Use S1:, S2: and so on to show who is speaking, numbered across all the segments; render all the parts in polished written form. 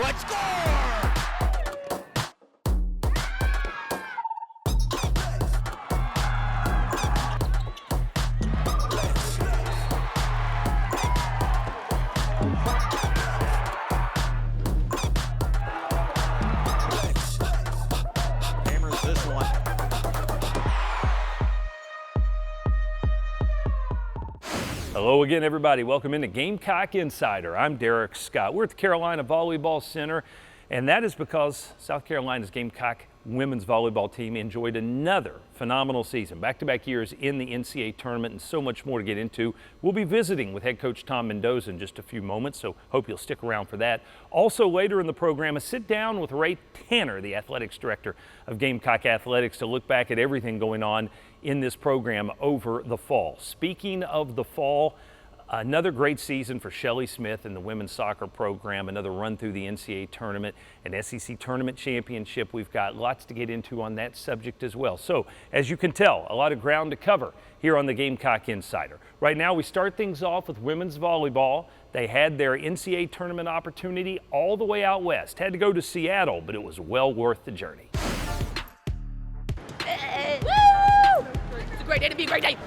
S1: foot, score! Hammers this one.
S2: Hello again, everybody. Welcome into Gamecock Insider. I'm Derek Scott. We're at the Carolina Volleyball Center, and that is because South Carolina's Gamecock women's volleyball team enjoyed another phenomenal season. Back-to-back years in the NCAA tournament and so much more to get into. We'll be visiting with head coach Tom Mendoza in just a few moments, so hope you'll stick around for that. Also later in the program, a sit down with Ray Tanner, the athletics director of Gamecock Athletics, to look back at everything going on in this program over the fall. Speaking of the fall, another great season for Shelly Smith and the women's soccer program, another run through the NCAA tournament, an SEC tournament championship. We've got lots to get into on that subject as well. So, as you can tell, a lot of ground to cover here on the Gamecock Insider. Right now, we start things off with women's volleyball. They had their NCAA tournament opportunity all the way out west. Had to go to Seattle, but it was well worth the journey.
S3: Woo! It's a great day to be a great day.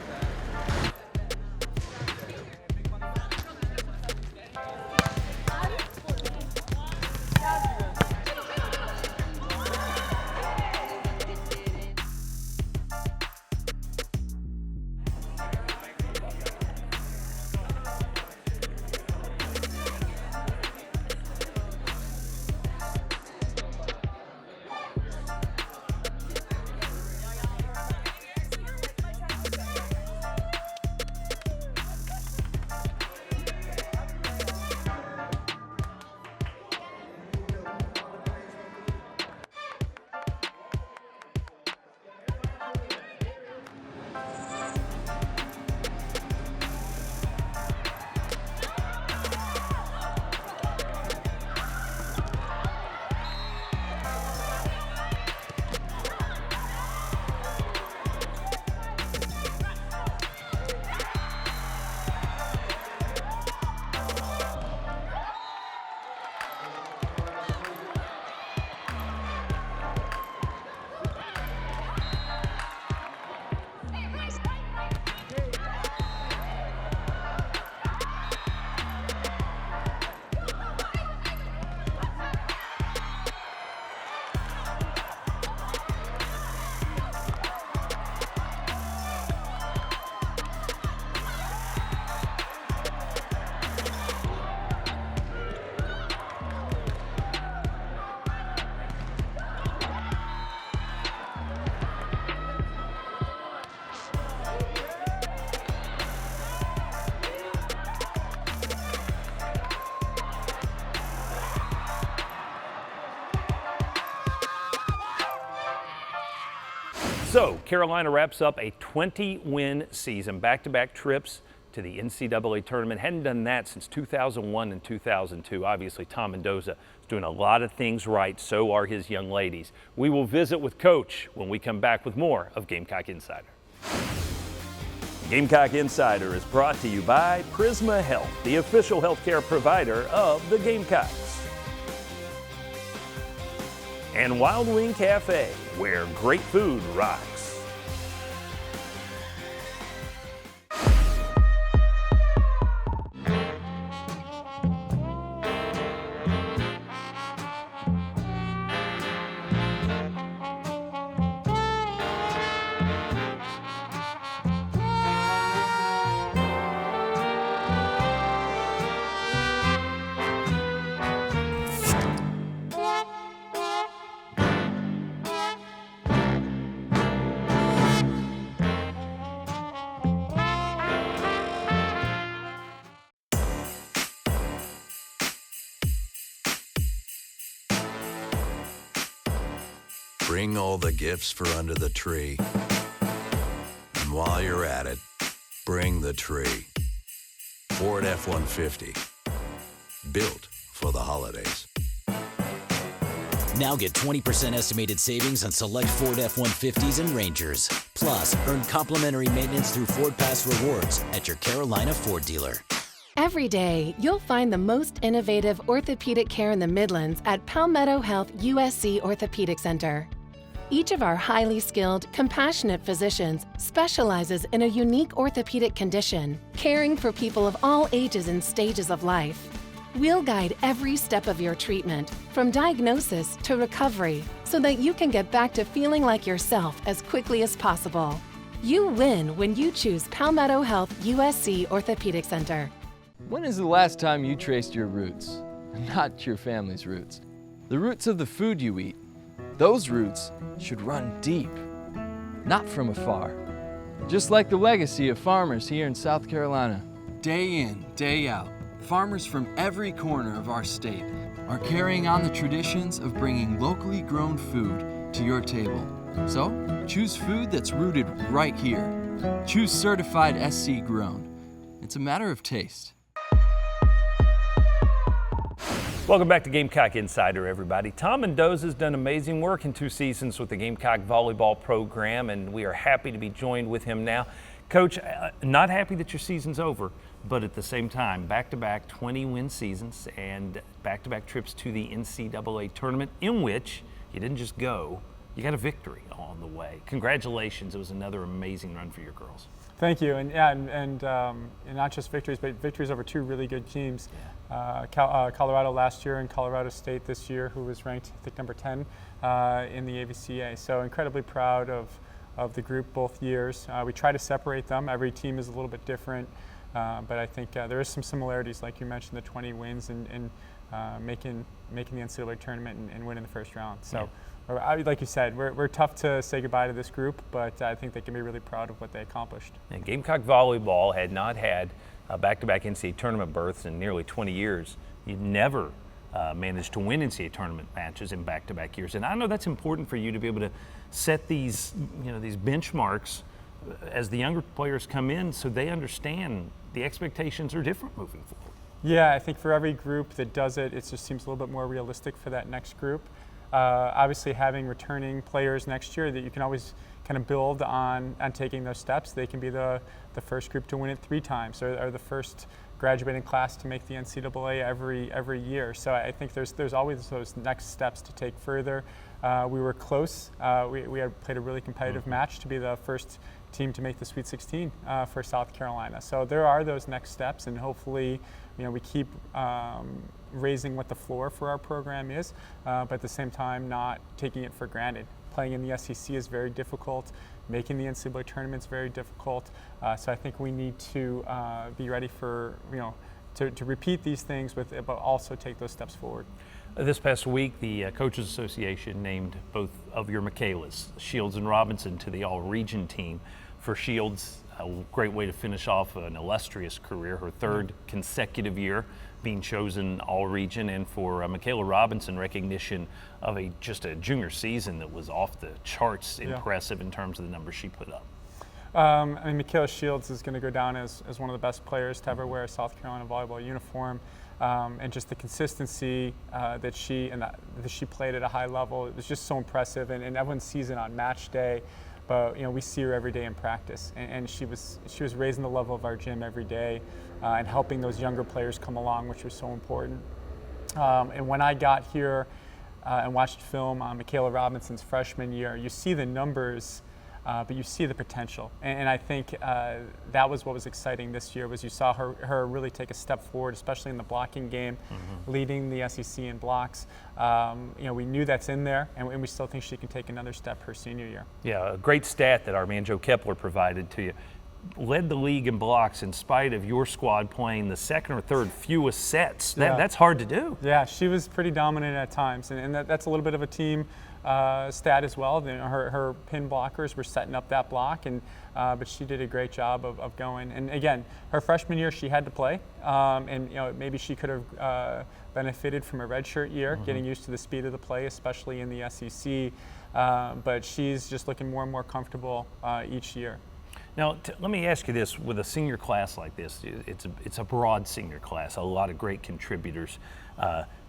S2: So, Carolina wraps up a 20-win season, back-to-back trips to the NCAA tournament. Hadn't done that since 2001 and 2002. Obviously, Tom Mendoza is doing a lot of things right. So are his young ladies. We will visit with Coach when we come back with more of Gamecock Insider. Gamecock Insider is brought to you by Prisma Health, the official healthcare provider of the Gamecocks. And Wild Wing Cafe, where great food rocks.
S4: Bring all the gifts for under the tree. And while you're at it, bring the tree. Ford F-150. Built for the holidays.
S5: Now get 20% estimated savings on select Ford F-150s and Rangers. Plus, earn complimentary maintenance through Ford Pass Rewards at your Carolina Ford dealer.
S6: Every day, you'll find the most innovative orthopedic care in the Midlands at Palmetto Health USC Orthopedic Center. Each of our highly skilled, compassionate physicians specializes in a unique orthopedic condition, caring for people of all ages and stages of life. We'll guide every step of your treatment, from diagnosis to recovery, so that you can get back to feeling like yourself as quickly as possible. You win when you choose Palmetto Health USC Orthopedic Center.
S7: When is the last time you traced your roots? Not your family's roots. The roots of the food you eat. Those roots should run deep, not from afar. Just like the legacy of farmers here in South Carolina.
S8: Day in, day out, farmers from every corner of our state are carrying on the traditions of bringing locally grown food to your table. So, choose food that's rooted right here. Choose certified SC grown. It's a matter of taste.
S2: Welcome back to Gamecock Insider, everybody. Tom Mendoza's done amazing work in 2 seasons with the Gamecock volleyball program, and we are happy to be joined with him now. Coach, not happy that your season's over, but at the same time, back-to-back 20-win seasons and back-to-back trips to the NCAA tournament, in which you didn't just go, you got a victory on the way. Congratulations, it was another amazing run for your girls.
S9: Thank you, and not just victories, but victories over 2 really good teams. Colorado last year and Colorado State this year, who was ranked, I think, number 10 in the AVCA. So incredibly proud of the group both years. We try to separate them. Every team is a little bit different, but I think there is some similarities, like you mentioned, the 20 wins and making the NCAA tournament and winning the first round. So. Yeah. Like you said, we're tough to say goodbye to this group, but I think they can be really proud of what they accomplished.
S2: And Gamecock volleyball had not had back-to-back NCAA tournament berths in nearly 20 years. You'd never managed to win NCAA tournament matches in back-to-back years. And I know that's important for you to be able to set these benchmarks as the younger players come in, so they understand the expectations are different moving forward.
S9: Yeah, I think for every group that does it, it just seems a little bit more realistic for that next group. Obviously, having returning players next year that you can always kind of build on taking those steps. They can be the first group to win it 3 times, or the first graduating class to make the NCAA every year. So I think there's always those next steps to take further. We were close. We had played a really competitive match to be the first team to make the Sweet 16 for South Carolina. So there are those next steps, and hopefully, we keep raising what the floor for our program is, but at the same time, not taking it for granted. Playing in the SEC is very difficult. Making the NCAA tournament is very difficult. So I think we need to be ready for, to repeat these things, but also take those steps forward.
S2: This past week, the Coaches Association named both of your Michaelas, Shields and Robinson, to the All-Region team. For Shields, a great way to finish off an illustrious career, her 3rd consecutive year being chosen All-Region, and for Michaela Robinson, recognition of just a junior season that was off the charts impressive in terms of the numbers she put up.
S9: Michaela Shields is going to go down as one of the best players to ever wear a South Carolina volleyball uniform. And just the consistency that she played at a high level, it was just so impressive. And everyone sees it on match day, but we see her every day in practice. And she was raising the level of our gym every day and helping those younger players come along, which was so important. And when I got here and watched film on Michaela Robinson's freshman year, you see the numbers. But you see the potential, and I think that was what was exciting this year. Was you saw her really take a step forward, especially in the blocking game, leading the SEC in blocks. We knew that's in there, and we still think she can take another step her senior year.
S2: Yeah, a great stat that our man Joe Kepler provided to you. Led the league in blocks in spite of your squad playing the 2nd or 3rd fewest sets. That's hard to do.
S9: Yeah, she was pretty dominant at times, and that's a little bit of a team stat as well. Her pin blockers were setting up that block, but she did a great job of going. And again, her freshman year she had to play, and maybe she could have benefited from a redshirt year, getting used to the speed of the play, especially in the SEC. But she's just looking more and more comfortable each year.
S2: Now, let me ask you this: with a senior class like this, it's a broad senior class, a lot of great contributors.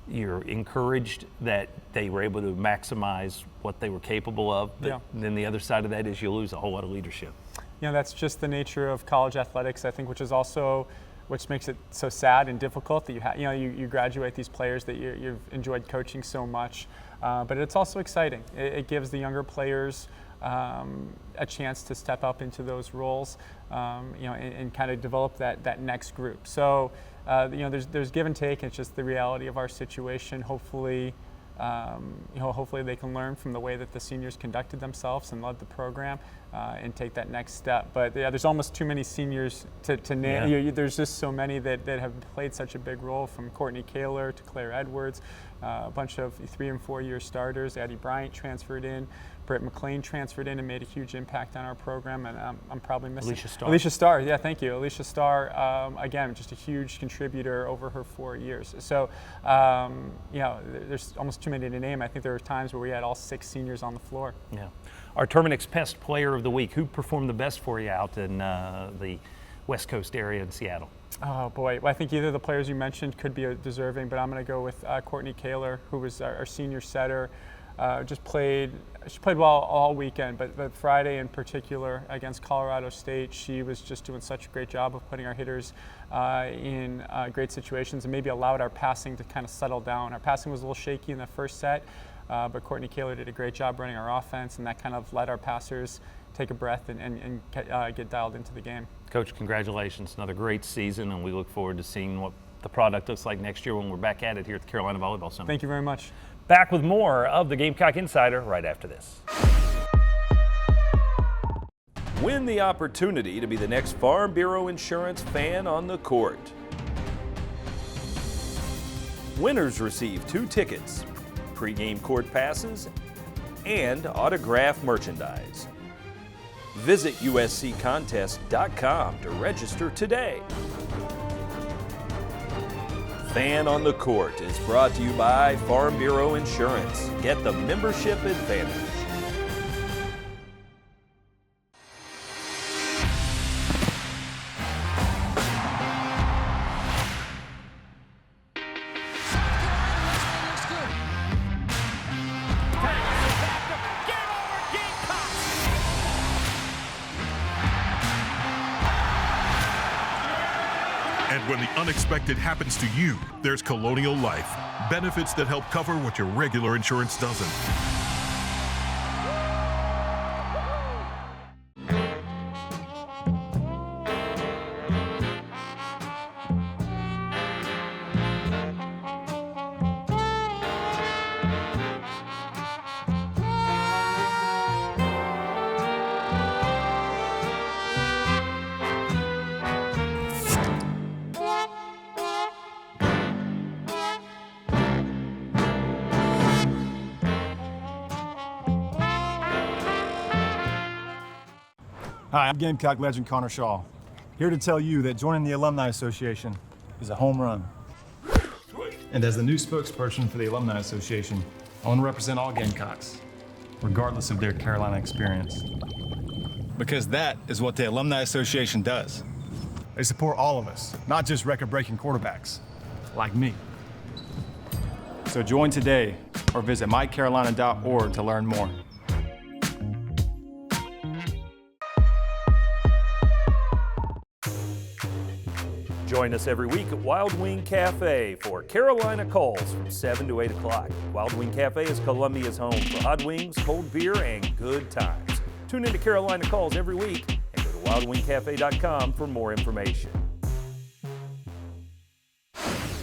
S2: You're encouraged that they were able to maximize what they were capable of, but then the other side of that is you lose a whole lot of leadership.
S9: That's just the nature of college athletics, I think, which is also which makes it so sad and difficult that you graduate these players that you've enjoyed coaching so much. But it's also exciting. It gives the younger players a chance to step up into those roles, and kind of develop that next group. So, there's give and take. It's just the reality of our situation. Hopefully, hopefully they can learn from the way that the seniors conducted themselves and led the program, and take that next step. But yeah, there's almost too many seniors to name.
S2: Yeah.
S9: There's just so many that have played such a big role, from Courtney Kaler to Claire Edwards, a bunch of 3- and 4-year starters. Addie Bryant transferred in. Britt McLean transferred in and made a huge impact on our program, and I'm probably missing
S2: Alicia Starr.
S9: Yeah, thank you. Alicia Starr, again, just a huge contributor over her 4 years. So, there's almost too many to name. I think there were times where we had all 6 seniors on the floor.
S2: Yeah. Our Terminix Pest Player of the Week. Who performed the best for you out in the West Coast area in Seattle?
S9: Oh boy, well, I think either of the players you mentioned could be deserving, but I'm going to go with Courtney Kaler, who was our senior setter. She played well all weekend, but Friday in particular against Colorado State, she was just doing such a great job of putting our hitters in great situations, and maybe allowed our passing to kind of settle down. Our passing was a little shaky in the first set, but Courtney Kaler did a great job running our offense, and that kind of let our passers take a breath and get dialed into the game.
S2: Coach, congratulations. Another great season, and we look forward to seeing what the product looks like next year when we're back at it here at the Carolina Volleyball Center.
S9: Thank you very much.
S2: Back with more of the Gamecock Insider right after this.
S10: Win the opportunity to be the next Farm Bureau Insurance fan on the court. Winners receive 2 tickets, pregame court passes, and autographed merchandise. Visit usccontest.com to register today. Fan on the Court is brought to you by Farm Bureau Insurance. Get the membership advantage.
S11: And when the unexpected happens to you, there's Colonial Life. Benefits that help cover what your regular insurance doesn't.
S12: Hi, I'm Gamecock legend Connor Shaw, here to tell you that joining the Alumni Association is a home run. And as the new spokesperson for the Alumni Association, I want to represent all Gamecocks, regardless of their Carolina experience. Because that is what the Alumni Association does. They support all of us, not just record-breaking quarterbacks, like me. So join today or visit mycarolina.org to learn more.
S10: Join us every week at Wild Wing Cafe for Carolina Calls from 7 to 8 o'clock. Wild Wing Cafe is Columbia's home for hot wings, cold beer, and good times. Tune into Carolina Calls every week and go to wildwingcafe.com for more information.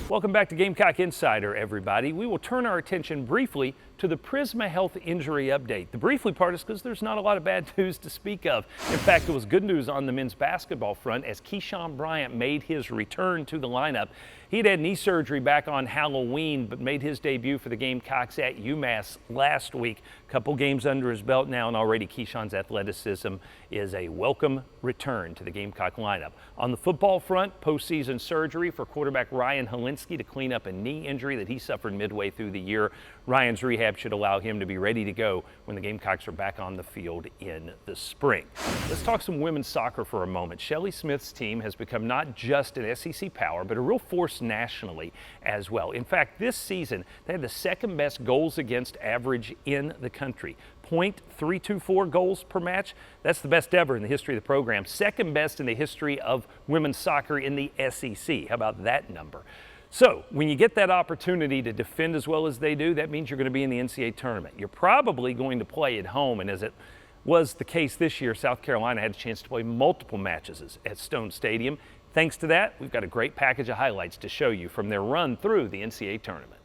S2: Welcome back to Gamecock Insider, everybody. We will turn our attention briefly to the Prisma Health injury update. The briefly part is because there's not a lot of bad news to speak of. In fact, it was good news on the men's basketball front as Keyshawn Bryant made his return to the lineup. He'd had knee surgery back on Halloween, but made his debut for the Gamecocks at UMass last week. Couple games under his belt now, and already Keyshawn's athleticism is a welcome return to the Gamecock lineup. On the football front, postseason surgery for quarterback Ryan Helinski to clean up a knee injury that he suffered midway through the year. Ryan's rehab should allow him to be ready to go when the Gamecocks are back on the field in the spring. Let's talk some women's soccer for a moment. Shelley Smith's team has become not just an SEC power, but a real force nationally as well. In fact, this season, they had the second best goals against average in the country. .324 goals per match. That's the best ever in the history of the program. Second best in the history of women's soccer in the SEC. How about that number? So when you get that opportunity to defend as well as they do, that means you're going to be in the NCAA tournament. You're probably going to play at home, and as it was the case this year, South Carolina had a chance to play multiple matches at Stone Stadium. Thanks to that, we've got a great package of highlights to show you from their run through the NCAA tournament.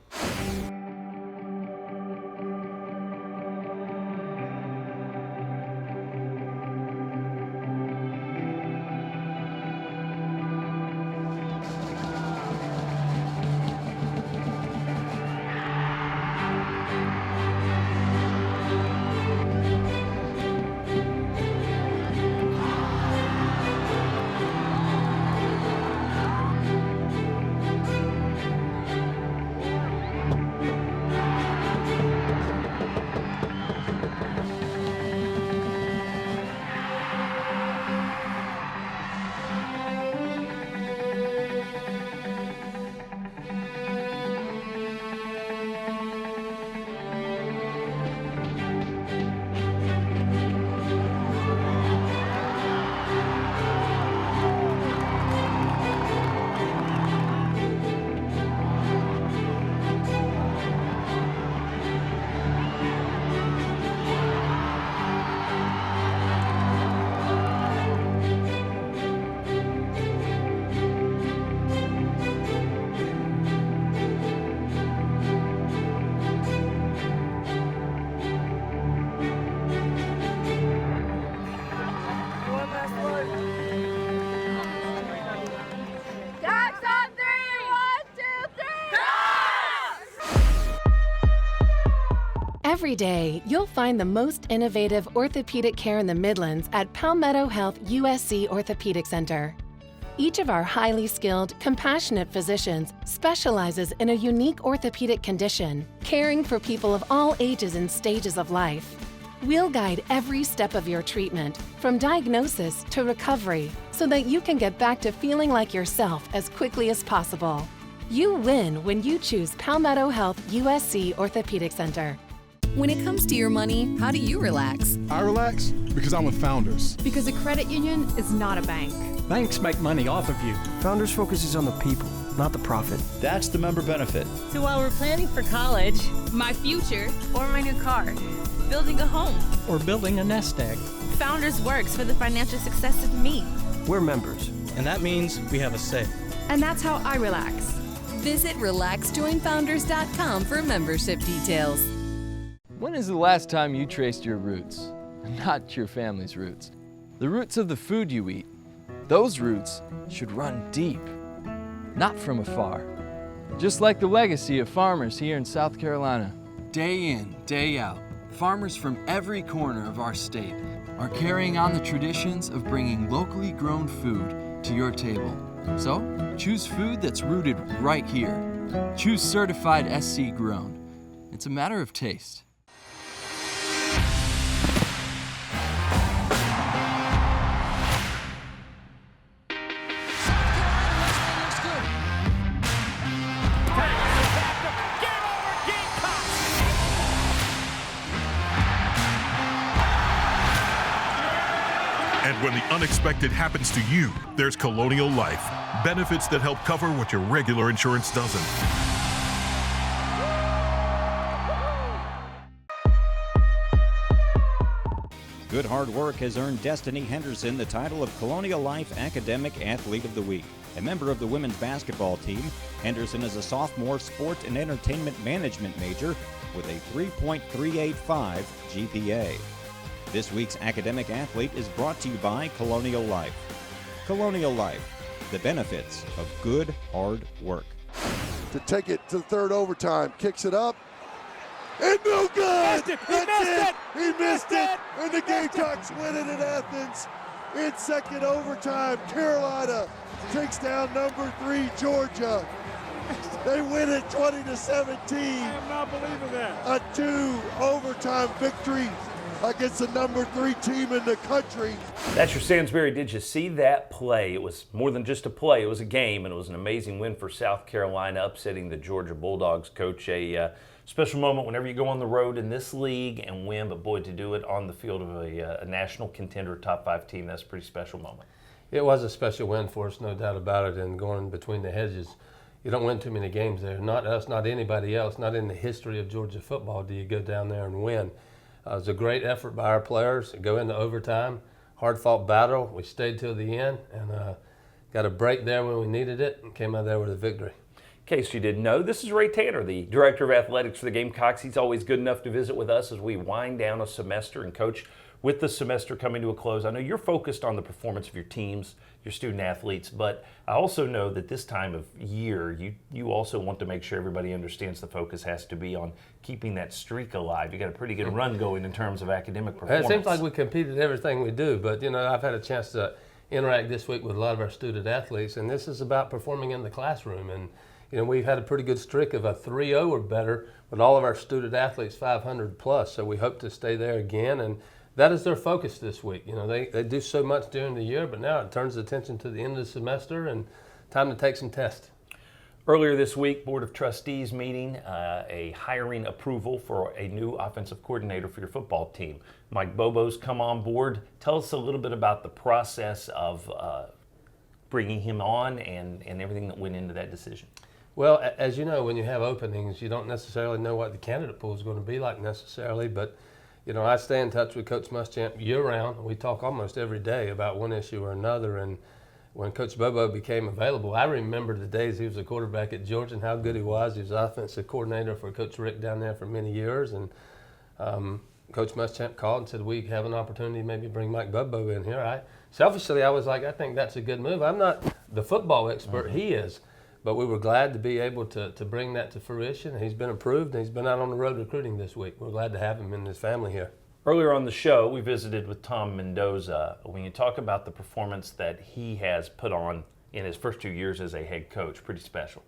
S6: Every day, you'll find the most innovative orthopedic care in the Midlands at Palmetto Health USC Orthopedic Center. Each of our highly skilled, compassionate physicians specializes in a unique orthopedic condition, caring for people of all ages and stages of life. We'll guide every step of your treatment, from diagnosis to recovery, so that you can get back to feeling like yourself as quickly as possible. You win when you choose Palmetto Health USC Orthopedic Center.
S13: When it comes to your money, how do you relax?
S14: I relax because I'm with Founders.
S15: Because a credit union is not a bank.
S16: Banks make money off of you. Founders focuses on the people, not the profit.
S17: That's the member benefit.
S18: So while we're planning for college,
S3: my future,
S18: or my new car,
S3: building a home,
S16: or building a nest egg,
S3: Founders works for the financial success of me.
S16: We're members, and that means we have a say.
S15: And that's how I relax.
S13: Visit RelaxJoinFounders.com for membership details.
S7: When is the last time you traced your roots? Not your family's roots. The roots of the food you eat. Those roots should run deep, not from afar. Just like the legacy of farmers here in South Carolina.
S8: Day in, day out, farmers from every corner of our state are carrying on the traditions of bringing locally grown food to your table. So, choose food that's rooted right here. Choose certified SC grown. It's a matter of taste.
S11: And when the unexpected happens to you, there's Colonial Life. Benefits that help cover what your regular insurance doesn't.
S17: Good hard work has earned Destiny Henderson the title of Colonial Life Academic Athlete of the Week. A member of the women's basketball team, Henderson is a sophomore sport and entertainment management major with a 3.385 GPA. This week's academic athlete is brought to you by Colonial Life. Colonial Life, the benefits of good hard work.
S19: To take it to third overtime, kicks it up, and no good! He missed it! And the Gamecocks win it in Athens. In second overtime, Carolina takes down number 3, Georgia. They win it 20-17.
S20: I am not believing that.
S19: A 2 overtime victory against the number 3 team in the country.
S2: That's your Sansbury. Did you see that play? It was more than just a play. It was a game, and it was an amazing win for South Carolina, upsetting the Georgia Bulldogs. Coach, a special moment whenever you go on the road in this league and win, but boy, to do it on the field of a national contender, top 5 team, that's a pretty special moment.
S20: It was a special win for us, no doubt about it, and going between the hedges. You don't win too many games there. Not us, not anybody else, not in the history of Georgia football do you go down there and win. It was a great effort by our players. Go into overtime, hard-fought battle. We stayed till the end and got a break there when we needed it and came out there with a victory.
S2: In case you didn't know, this is Ray Tanner, the Director of Athletics for the Gamecocks. He's always good enough to visit with us as we wind down a semester. And Coach, with the semester coming to a close, I know you're focused on the performance of your teams, your student athletes, but I also know that this time of year, you also want to make sure everybody understands the focus has to be on keeping that streak alive. You got a pretty good run going in terms of academic performance.
S20: It seems like we competed in everything we do, but I've had a chance to interact this week with a lot of our student athletes, and this is about performing in the classroom. And we've had a pretty good streak of a 3-0 or better with all of our student athletes 500 plus, so we hope to stay there again. And that is their focus this week. They do so much during the year, but now it turns attention to the end of the semester and time to take some tests.
S2: Earlier this week, Board of Trustees meeting, a hiring approval for a new offensive coordinator for your football team. Mike Bobo's come on board. Tell us a little bit about the process of bringing him on and everything that went into that decision.
S20: Well, as you know, when you have openings, you don't necessarily know what the candidate pool is going to be like necessarily, but I stay in touch with Coach Muschamp year-round. We talk almost every day about one issue or another, and when Coach Bobo became available, I remember the days he was a quarterback at Georgia and how good he was. He was offensive coordinator for Coach Rick down there for many years, and Coach Muschamp called and said, we have an opportunity to maybe bring Mike Bobo in here. Selfishly, I was like, I think that's a good move. I'm not the football expert, he is. But we were glad to be able to bring that to fruition. He's been approved, and he's been out on the road recruiting this week. We're glad to have him and his family here.
S2: Earlier on the show, we visited with Tom Mendoza. When you talk about the performance that he has put on in his first 2 years as a head coach, pretty special.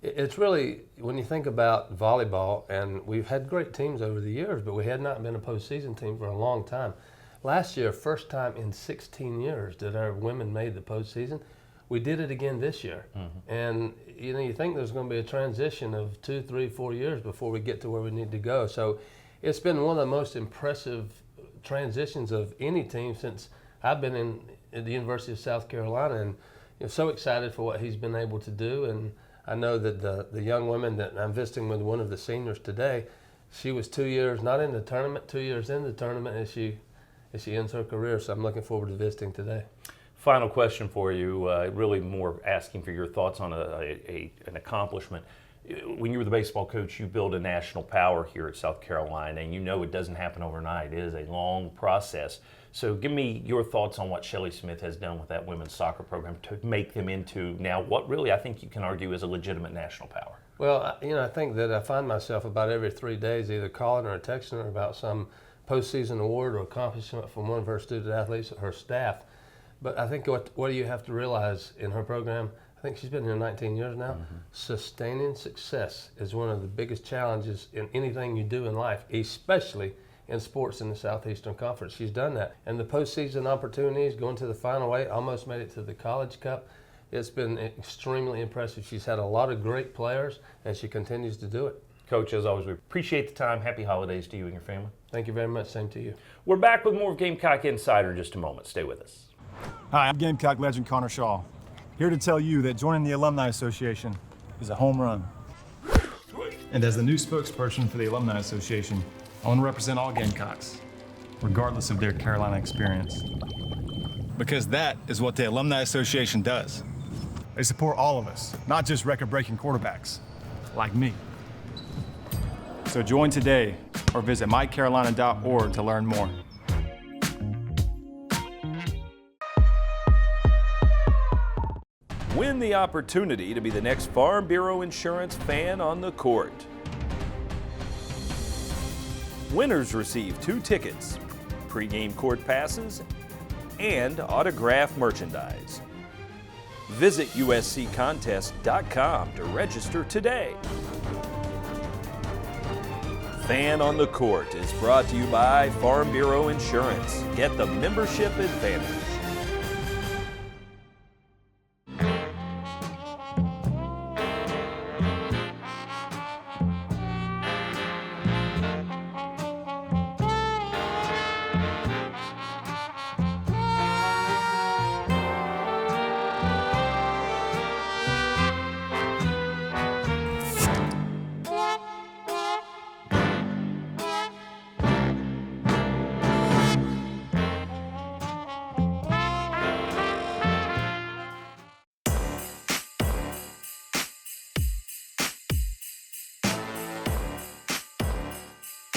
S20: It's really, when you think about volleyball, and we've had great teams over the years, but we had not been a postseason team for a long time. Last year, first time in 16 years that our women made the postseason. We did it again this year. And you think there's going to be a transition of 2, 3, 4 years before we get to where we need to go. So it's been one of the most impressive transitions of any team since I've been at the University of South Carolina, and so excited for what he's been able to do. And I know that the young woman that I'm visiting with, one of the seniors today, she was 2 years not in the tournament, 2 years in the tournament as she ends her career. So I'm looking forward to visiting today.
S2: Final question for you, really more asking for your thoughts on an accomplishment. When you were the baseball coach, you built a national power here at South Carolina, and it doesn't happen overnight. It is a long process. So give me your thoughts on what Shelley Smith has done with that women's soccer program to make them into now what really I think you can argue is a legitimate national power.
S20: Well, I think that I find myself about every 3 days either calling her or texting her about some postseason award or accomplishment from one of her student athletes or her staff. But I think what do you have to realize in her program, I think she's been here 19 years now, sustaining success is one of the biggest challenges in anything you do in life, especially in sports in the Southeastern Conference. She's done that. And the postseason opportunities, going to the Final Eight, almost made it to the College Cup. It's been extremely impressive. She's had a lot of great players, and she continues to do it.
S2: Coach, as always, we appreciate the time. Happy holidays to you and your family.
S20: Thank you very much. Same to you.
S2: We're back with more of Gamecock Insider in just a moment. Stay with us.
S12: Hi, I'm Gamecock legend Connor Shaw, here to tell you that joining the Alumni Association is a home run. And as the new spokesperson for the Alumni Association, I want to represent all Gamecocks, regardless of their Carolina experience. Because that is what the Alumni Association does. They support all of us, not just record-breaking quarterbacks, like me. So join today or visit mycarolina.org to learn more.
S10: Win the opportunity to be the next Farm Bureau Insurance fan on the court. Winners receive 2 tickets, pregame court passes, and autographed merchandise. Visit usccontest.com to register today. Fan on the Court is brought to you by Farm Bureau Insurance. Get the membership advantage.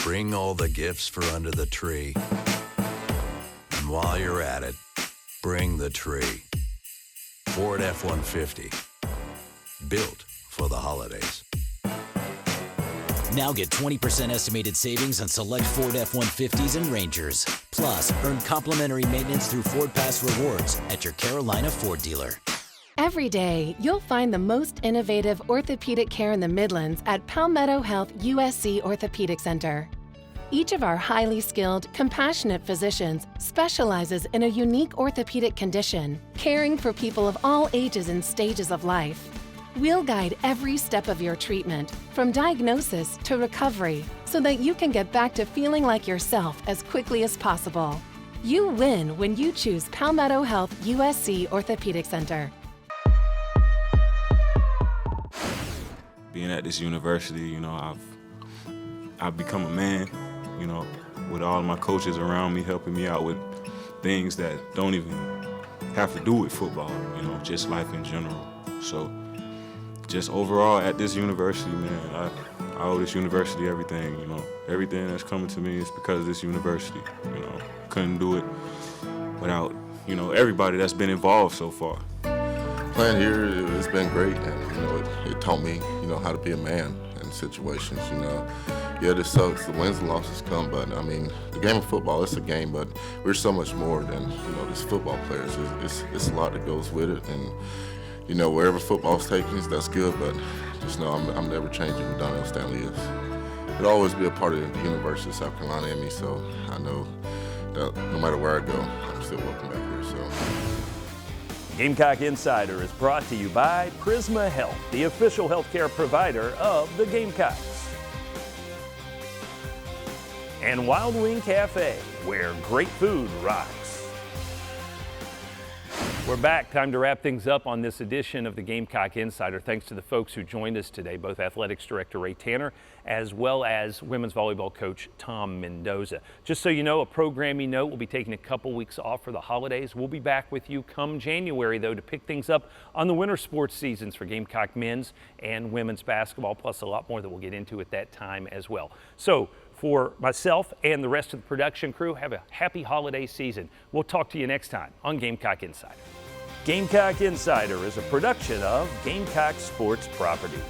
S4: Bring all the gifts for under the tree. And while you're at it, bring the tree. Ford F-150. Built for the holidays.
S5: Now get 20% estimated savings on select Ford F-150s and Rangers. Plus, earn complimentary maintenance through Ford Pass Rewards at your Carolina Ford dealer.
S6: Every day, you'll find the most innovative orthopedic care in the Midlands at Palmetto Health USC Orthopedic Center. Each of our highly skilled, compassionate physicians specializes in a unique orthopedic condition, caring for people of all ages and stages of life. We'll guide every step of your treatment, from diagnosis to recovery, so that you can get back to feeling like yourself as quickly as possible. You win when you choose Palmetto Health USC Orthopedic Center.
S21: Being at this university, you know, I've become a man, you know, with all of my coaches around me helping me out with things that don't even have to do with football, you know, just life in general. So just overall at this university, man, I owe this university everything, you know. Everything that's coming to me is because of this university, you know. Couldn't do it without, you know, everybody that's been involved so far.
S22: Playing here, it's been great, and you know, it taught me, you know, how to be a man in situations. You know, yeah, this sucks. The wins and losses come, but I mean, the game of football, it's a game, but we're so much more than, you know, just football players. It's a lot that goes with it, and you know, wherever football's taking us, that's good. But just know I'm never changing who Donnell Stanley is. It'll always be a part of the University of South Carolina in me, so I know that no matter where I go, I'm still welcome back here. So.
S10: Gamecock Insider is brought to you by Prisma Health, the official healthcare provider of the Gamecocks. And Wild Wing Cafe, where great food rocks. We're back. Time to wrap things up on this edition of the Gamecock Insider. Thanks to the folks who joined us today, both Athletics Director Ray Tanner as well as women's volleyball coach Tom Mendoza. Just so you know, a programming note, we'll be taking a couple weeks off for the holidays. We'll be back with you come January, though, to pick things up on the winter sports seasons for Gamecock men's and women's basketball, plus a lot more that we'll get into at that time as well. So for myself and the rest of the production crew, have a happy holiday season. We'll talk to you next time on Gamecock Insider. Gamecock Insider is a production of Gamecock Sports Properties.